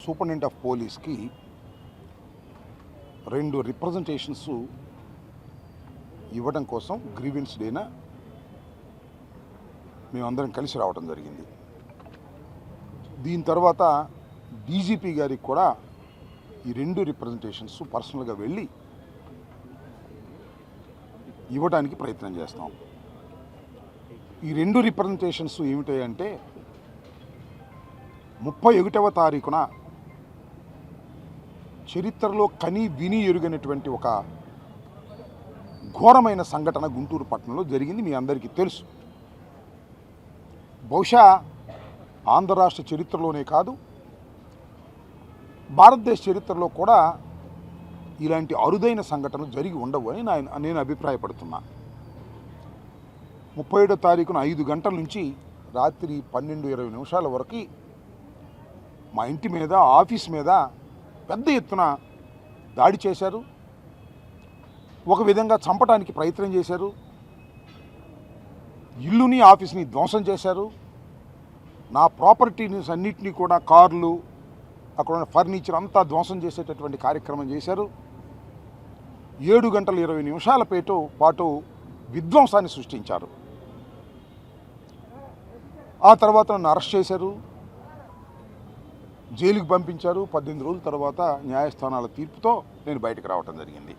Superintendent of పోలీస్కి 2 representations ఇవ్వడం కోసం గ్రీవెన్స్ డేన మేమందరం కలిసి రావడం జరిగింది. దీని తర్వాత డీజీపీ గారికి కూడా ఈ 2 రిప్రజెంటేషన్స్ పర్సనల్గా వెళ్ళి ఇవ్వడానికి ప్రయత్నం చేస్తాం. ఈ 2 రిప్రజెంటేషన్స్ ఏమిటాయంటే 31వ తారీఖున చరిత్రలో కని విని ఎరుగనటువంటి ఒక ఘోరమైన సంఘటన గుంటూరు పట్టణంలో జరిగింది. మీ అందరికీ తెలుసు. బహుశా ఆంధ్ర రాష్ట్ర చరిత్రలోనే కాదు, భారతదేశ చరిత్రలో కూడా ఇలాంటి అరుదైన సంఘటనలు జరిగి ఉండవు అని నేను అభిప్రాయపడుతున్నా. 37వ తారీఖున 5 గంటల నుంచి రాత్రి 12:20 వరకు మా ఇంటి మీద, ఆఫీస్ మీద పెద్ద ఎత్తున దాడి చేశారు. ఒక విధంగా చంపడానికి ప్రయత్నం చేశారు. ఇల్లుని, ఆఫీస్ని ధ్వంసం చేశారు. నా ప్రాపర్టీని అన్నింటినీ కూడా, కార్లు, అక్కడ ఉన్న ఫర్నిచర్ అంతా ధ్వంసం చేసేటటువంటి కార్యక్రమం చేశారు. 7:20 పాటు విధ్వంసాన్ని సృష్టించారు. ఆ తర్వాత నన్ను అరెస్ట్ చేశారు, జైలుకి పంపించారు. 18 రోజుల తర్వాత న్యాయస్థానాల తీర్పుతో నేను బయటకు రావటం జరిగింది.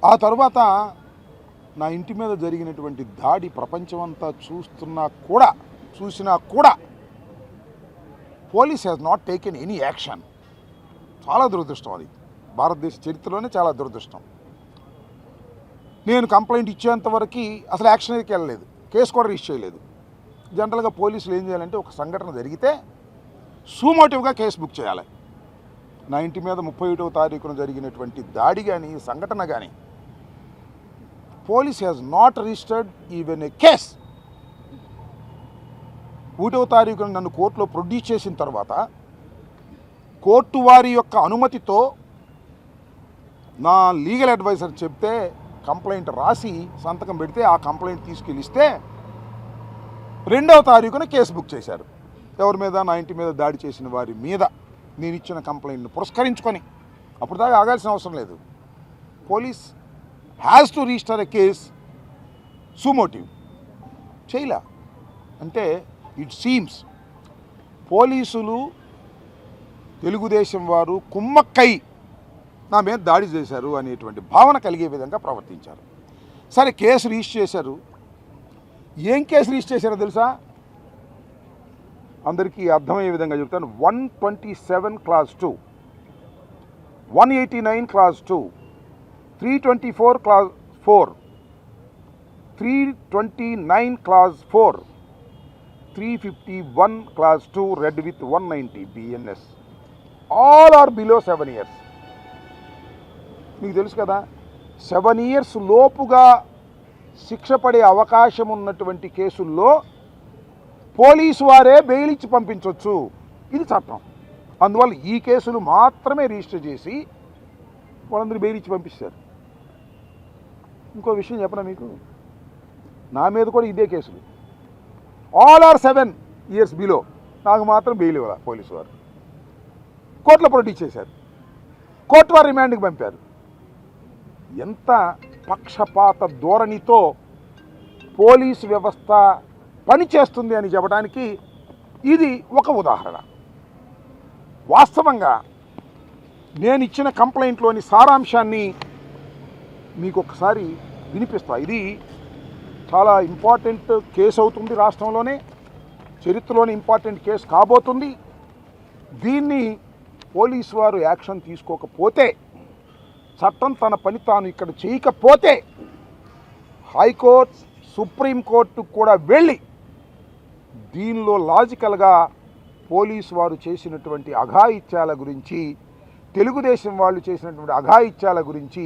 ఆ తర్వాత నా ఇంటి మీద జరిగినటువంటి దాడి ప్రపంచమంతా చూసినా కూడా police has not taken any action. చాలా దురదృష్టం. అది భారతదేశ చరిత్రలోనే చాలా దురదృష్టం. నేను కంప్లైంట్ ఇచ్చేంతవరకు అసలు యాక్షన్కి వెళ్ళలేదు, కేసు కూడా రిజిస్టర్ చేయలేదు. జనరల్గా పోలీసులు ఏం చేయాలంటే ఒక సంఘటన జరిగితే సూమోటివ్గా కేసు బుక్ చేయాలి. నా ఇంటి మీద 31వ తారీఖున జరిగినటువంటి దాడి కానీ, సంఘటన కానీ police has not registered even a case. 1వ తారీఖున నన్ను కోర్టులో ప్రొడ్యూస్ చేసిన తర్వాత కోర్టు వారి యొక్క అనుమతితో నా లీగల్ అడ్వైజర్ చెప్తే కంప్లైంట్ రాసి సంతకం పెడితే ఆ కంప్లైంట్ తీసుకెళ్ళిస్తే 2వ తారీఖున కేసు బుక్ చేశారు. ఎవరి మీద? నా ఇంటి మీద దాడి చేసిన వారి మీద నేను ఇచ్చిన కంప్లైంట్ను పురస్కరించుకొని. అప్పుడు దాకా ఆగాల్సిన అవసరం లేదు. Police has to register a case suo motu. చేయలా అంటే ఇట్ సీమ్స్ పోలీసులు, తెలుగుదేశం వారు కుమ్మక్కై నా మీద దాడి చేశారు అనేటువంటి భావన కలిగే విధంగా ప్రవర్తించారు. సరే, కేసు రిజిస్టర్ చేశారు. ఏం కేసు రిజిస్టర్ చేశారో తెలుసా? అందరికీ అర్థమయ్యే విధంగా చెప్తాను. 127 class 2, 189 class 2, 324 class 4, 329 class 4, 351 class 2 with విత్ 190 BNS. All are below 7 years. మీకు తెలుసు కదా, 7 years లోపుగా శిక్ష పడే అవకాశం ఉన్నటువంటి కేసుల్లో పోలీసు వారే బెయిల్ ఇచ్చి పంపించవచ్చు. ఇది చట్టం. అందువల్ల ఈ కేసులు మాత్రమే రిజిస్టర్ చేసి వాళ్ళందరూ బెయిల్ ఇచ్చి పంపిస్తారు. ఇంకో విషయం చెప్పనా మీకు, నా మీద కూడా ఇదే కేసులు. All are 7 years below. నాకు మాత్రం బెయిల్ ఇవ్వాలి పోలీసు వారు. కోర్టులో ప్రొడ్యూస్ చేశారు, కోర్టు వారు రిమాండ్కి పంపారు. ఎంత పక్షపాత ధోరణితో పోలీసు వ్యవస్థ పనిచేస్తుంది అని చెప్పడానికి ఇది ఒక ఉదాహరణ. వాస్తవంగా నేను ఇచ్చిన కంప్లైంట్లోని సారాంశాన్ని మీకు ఒకసారి వినిపిస్తా. ఇది చాలా ఇంపార్టెంట్ కేసు అవుతుంది. రాష్ట్రంలోనే చరిత్రలోనే ఇంపార్టెంట్ కేసు కాబోతుంది. దీన్ని పోలీసు వారు యాక్షన్ తీసుకోకపోతే, చట్టం తన పని తాను ఇక్కడ చేయకపోతే హైకోర్టు, సుప్రీంకోర్టు కూడా వెళ్ళి దీనిలో లాజికల్గా పోలీసు వారు చేసినటువంటి అఘాయిత్యాల గురించి, తెలుగుదేశం వాళ్ళు చేసినటువంటి అఘాయిత్యాల గురించి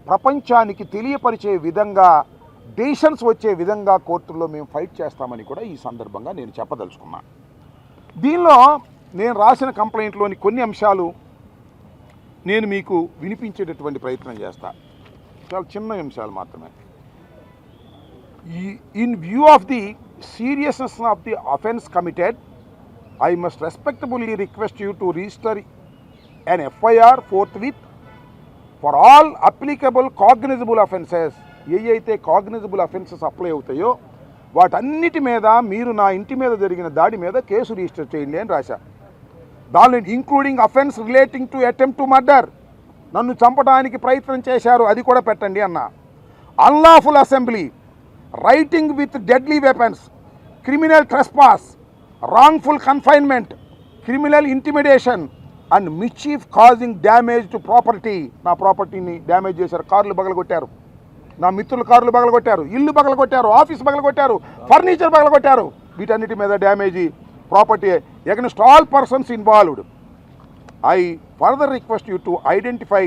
ప్రపంచానికి తెలియపరిచే విధంగా, డెసిషన్స్ వచ్చే విధంగా కోర్టుల్లో మేము ఫైట్ చేస్తామని కూడా ఈ సందర్భంగా నేను చెప్పదలుచుకున్నాను. దీనిలో నేను రాసిన కంప్లైంట్లోని కొన్ని అంశాలు నేను మీకు వినిపించేటటువంటి ప్రయత్నం చేస్తా. చాలా చిన్న అంశాలు మాత్రమే. In view of the seriousness of the offence committed I must respectfully request you to register an FIR forthwith for all applicable cognizable offences. ఏవైతే కాగ్నిజబుల్ అఫెన్సెస్ అప్లై అవుతాయో వాటన్నిటి మీద మీరు నా ఇంటి మీద జరిగిన దాడి మీద కేసు రిజిస్టర్ చేయండి అని రాశా. దానిలో including offence relating to attempt to murder, నన్ను చంపడానికి ప్రయత్నం చేశారు, అది కూడా పెట్టండి అన్న. Unlawful assembly, writing with deadly weapons, criminal trespass, wrongful confinement, criminal intimidation and mischief causing damage to property. నా ప్రాపర్టీని డ్యామేజ్ చేశారు, కార్లు పగలగొట్టారు, నా మిత్రుల కార్లు పగలగొట్టారు, ఇల్లు పగలగొట్టారు, ఆఫీస్ పగలగొట్టారు, ఫర్నిచర్ పగలగొట్టారు. వీటన్నిటి మీద damage property against all persons involved. I further request you to identify,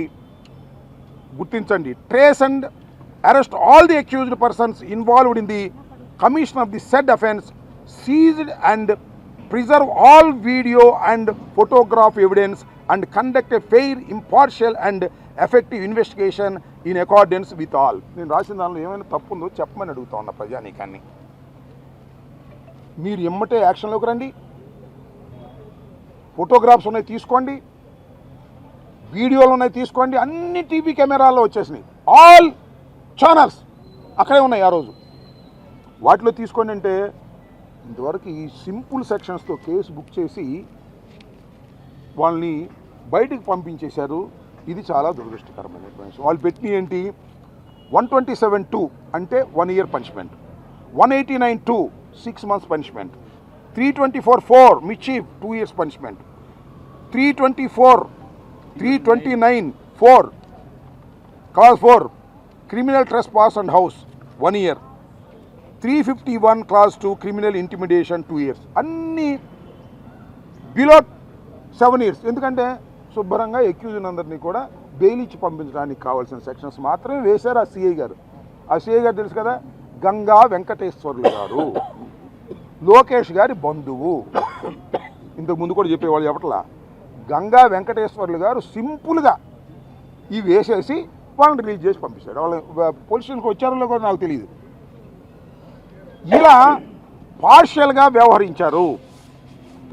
గుర్తించండి, trace and arrest all the accused persons involved in the commission of the said offence, seized and preserve all video and photograph evidence and conduct a fair, impartial and effective investigation in accordance with all. నేను రాసిన దానిలో ఏమైనా తప్పు ఉందో చెప్పమని అడుగుతా ఉన్నా ప్రజానీకాన్ని. మీరు ఎమ్మటే యాక్షన్లోకి రండి, ఫోటోగ్రాఫ్స్ ఉన్నాయి తీసుకోండి, వీడియోలు ఉన్నాయి తీసుకోండి, అన్ని టీవీ కెమెరాల్లో వచ్చేసినాయి, ఆల్ ఛానల్స్ అక్కడే ఉన్నాయి ఆ రోజు, వాటిలో తీసుకోండి. అంటే ఇంతవరకు ఈ సింపుల్ సెక్షన్స్తో కేసు బుక్ చేసి వాళ్ళని బయటికి పంపించేశారు. ఇది చాలా దురదృష్టకరమైనటువంటి విషయం. వాళ్ళు పెట్టిన ఏంటి, 127(2) అంటే 1 year punishment, 189(2) 6 months punishment, 324(4) మిచీఫ్ 2 years punishment, 329(4) clause 4 criminal trespass and house 1 year, 351 clause 2 criminal intimidation 2 years. అన్నీ బిలో 7 years. ఎందుకంటే శుభ్రంగా ఎక్యూజ్డ్ అందరినీ కూడా బెయిల్ ఇచ్చి పంపించడానికి కావాల్సిన సెక్షన్స్ మాత్రమే వేశారు ఆ సిఐ గారు. ఆ సిఐ గారు తెలుసు కదా, గంగా వెంకటేశ్వర్లు గారు లోకేష్ గారి బంధువు. ఇంతకు ముందు కూడా చెప్పేవాళ్ళు చెప్పట్లా. గంగా వెంకటేశ్వర్లు గారు సింపుల్గా ఇవి వేసేసి వాళ్ళని రిలీజ్ చేసి పంపించాడు. వాళ్ళ పోలీస్ స్టేషన్కి వచ్చారో కూడా నాకు తెలియదు. ఇలా పార్షియల్గా వ్యవహరించారు.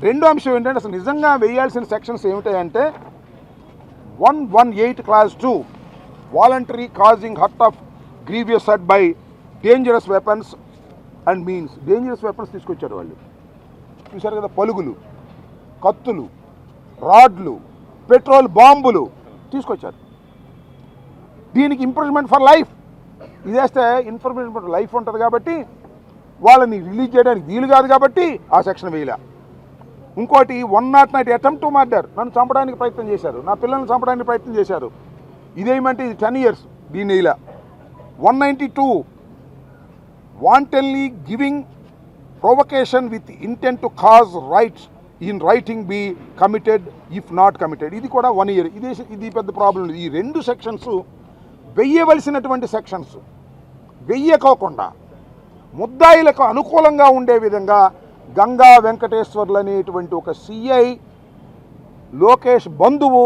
రెండో అంశం ఏంటంటే అసలు నిజంగా వేయాల్సిన సెక్షన్స్ ఏమిటాయంటే 118 clause 2 voluntary causing hurt of grievous hurt by dangerous weapons and means. Dangerous weapons తీసుకొచ్చారు వాళ్ళు, చూశారు కదా, పలుగులు, కత్తులు, రాడ్లు, పెట్రోల్ బాంబులు తీసుకొచ్చారు. దీనికి ఇంప్రిజన్మెంట్ ఫర్ లైఫ్. ఇదేస్తే ఇన్ఫర్మేషన్ ఫర్ లైఫ్ ఉంటుంది కాబట్టి వాళ్ళని రిలీజ్ చేయడానికి వీలు కాదు కాబట్టి ఆ సెక్షన్ వేయలే. ఇంకోటి 109 అటెంప్ట్ టు మర్డర్, నన్ను చంపడానికి ప్రయత్నం చేశారు, నా పిల్లల్ని చంపడానికి ప్రయత్నం చేశారు, ఇదేమంటే ఇది 10 years, దీన్ని వేయలే. 192 wantonly giving provocation with intent to cause riots in rioting be committed if not committed, ఇది కూడా 1 year. ఇది పెద్ద ప్రాబ్లం. ఈ రెండు సెక్షన్స్ వెయ్యవలసినటువంటి సెక్షన్స్ వెయ్యకోకుండా ముద్దాయిలకు అనుకూలంగా ఉండే విధంగా గంగా వెంకటేశ్వర్లు అనేటువంటి ఒక సిఐ లోకేష్ బంధువు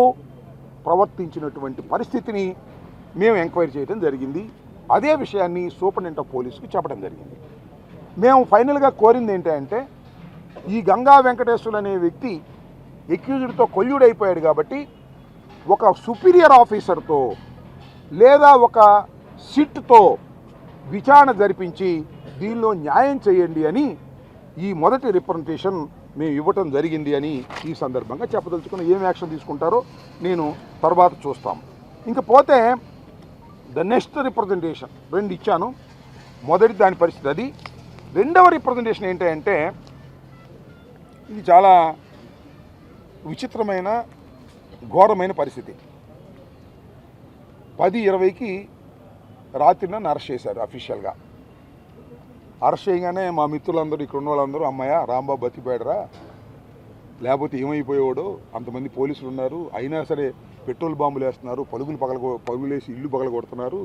ప్రవర్తించినటువంటి పరిస్థితిని మేము ఎంక్వైరీ చేయడం జరిగింది. అదే విషయాన్ని సూపరింటెండెంట్ ఆఫ్ పోలీసుకి చెప్పడం జరిగింది. మేము ఫైనల్గా కోరింది ఏంటంటే ఈ గంగా వెంకటేశ్వర్లు అనే వ్యక్తి ఎక్యూజ్డ్తో కొల్యూడైపోయాడు కాబట్టి ఒక సుపీరియర్ ఆఫీసర్తో లేదా ఒక సిట్తో విచారణ జరిపించి దీనిలో న్యాయం చేయండి అని ఈ మొదటి రిప్రజెంటేషన్ మేము ఇవ్వటం జరిగింది అని ఈ సందర్భంగా చెప్పదలుచుకుని ఏం యాక్షన్ తీసుకుంటారో నేను తర్వాత చూస్తాం. ఇంకపోతే ద నెక్స్ట్ రిప్రజెంటేషన్ 2 ఇచ్చాను. మొదటి దాని పరిస్థితి అది. రెండవ రిప్రజెంటేషన్ ఏంటంటే ఇది చాలా విచిత్రమైన ఘోరమైన పరిస్థితి. 10:20కి రాత్రి నన్ను అరెస్ట్ చేశారు అఫీషియల్గా. అరెస్ట్ చేయగానే మా మిత్రులందరూ, ఇక్కడ ఉన్న వాళ్ళందరూ, అమ్మాయ రాంబాబు బతికిపోయాడరా, లేకపోతే ఏమైపోయాడో, అంతమంది పోలీసులు ఉన్నారు, అయినా సరే పెట్రోల్ బాంబులు వేస్తున్నారు, పరుగులేసి ఇల్లు పగలగొడుతున్నారు,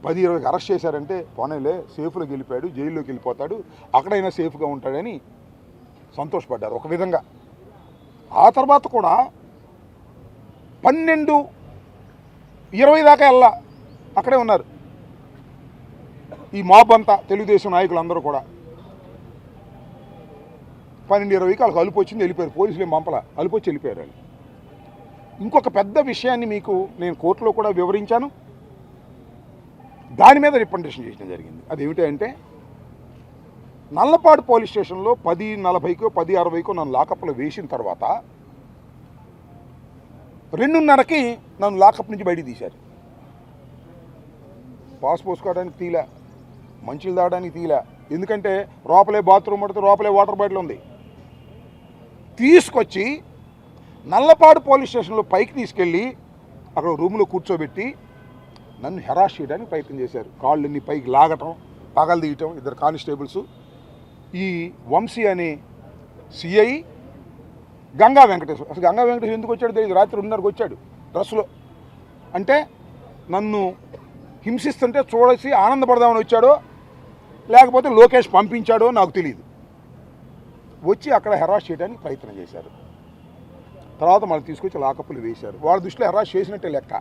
10:20కి అరెస్ట్ చేశారంటే పోనేలే సేఫ్లోకి వెళ్ళిపోయాడు, జైల్లోకి వెళ్ళిపోతాడు, అక్కడైనా సేఫ్గా ఉంటాడని సంతోషపడ్డారు ఒక విధంగా. ఆ తర్వాత కూడా 12:20 దాకా వెళ్ళా అక్కడే ఉన్నారు ఈ మాబ్ అంతా, తెలుగుదేశం నాయకులు అందరూ కూడా. 12-20కి వాళ్ళకి అలుపు వచ్చింది, వెళ్ళిపోయారు. పోలీసులు ఏం పంపల, అలుపు వచ్చి వెళ్ళిపోయారు వాళ్ళు. ఇంకొక పెద్ద విషయాన్ని మీకు నేను కోర్టులో కూడా వివరించాను, దాని మీద రిప్రజెంటేషన్ చేయడం జరిగింది. అదేమిటంటే నల్లపాడు పోలీస్ స్టేషన్లో 10:40కో 10:60కో నన్ను లాకప్లో వేసిన తర్వాత 2:30కి నన్ను లాకప్ నుంచి బయటికి తీశారు. పాస్ పోసుకోవడానికి తీలా, మంచిలు తాగడానికి తీలా, ఎందుకంటే లోపలే బాత్రూమ్ పడితే లోపలే వాటర్ బాటిల్ ఉంది. తీసుకొచ్చి నల్లపాడు పోలీస్ స్టేషన్లో పైకి తీసుకెళ్ళి అక్కడ రూమ్లో కూర్చోబెట్టి నన్ను హెరాస్ చేయడానికి ప్రయత్నం చేశారు. కాళ్ళని పైకి లాగటం, పగలు తీయటం. ఇద్దరు కానిస్టేబుల్స్, ఈ వంశీ అనే సిఐ, గంగా వెంకటేశ్వర. అసలు గంగా వెంకటేశ్వర ఎందుకు వచ్చాడు తెలియదు. రాత్రి 2:30కి వచ్చాడు డ్రెస్సులో. అంటే నన్ను హింసిస్తుంటే చూడసి ఆనందపడదామని వచ్చాడో లేకపోతే లోకేష్ పంపించాడో నాకు తెలియదు. వచ్చి అక్కడ హెరాస్ చేయడానికి ప్రయత్నం చేశారు. తర్వాత మళ్ళీ తీసుకొచ్చి లాకప్లు వేశారు. వాళ్ళ దృష్టిలో హెరాస్ చేసినట్టే లెక్క.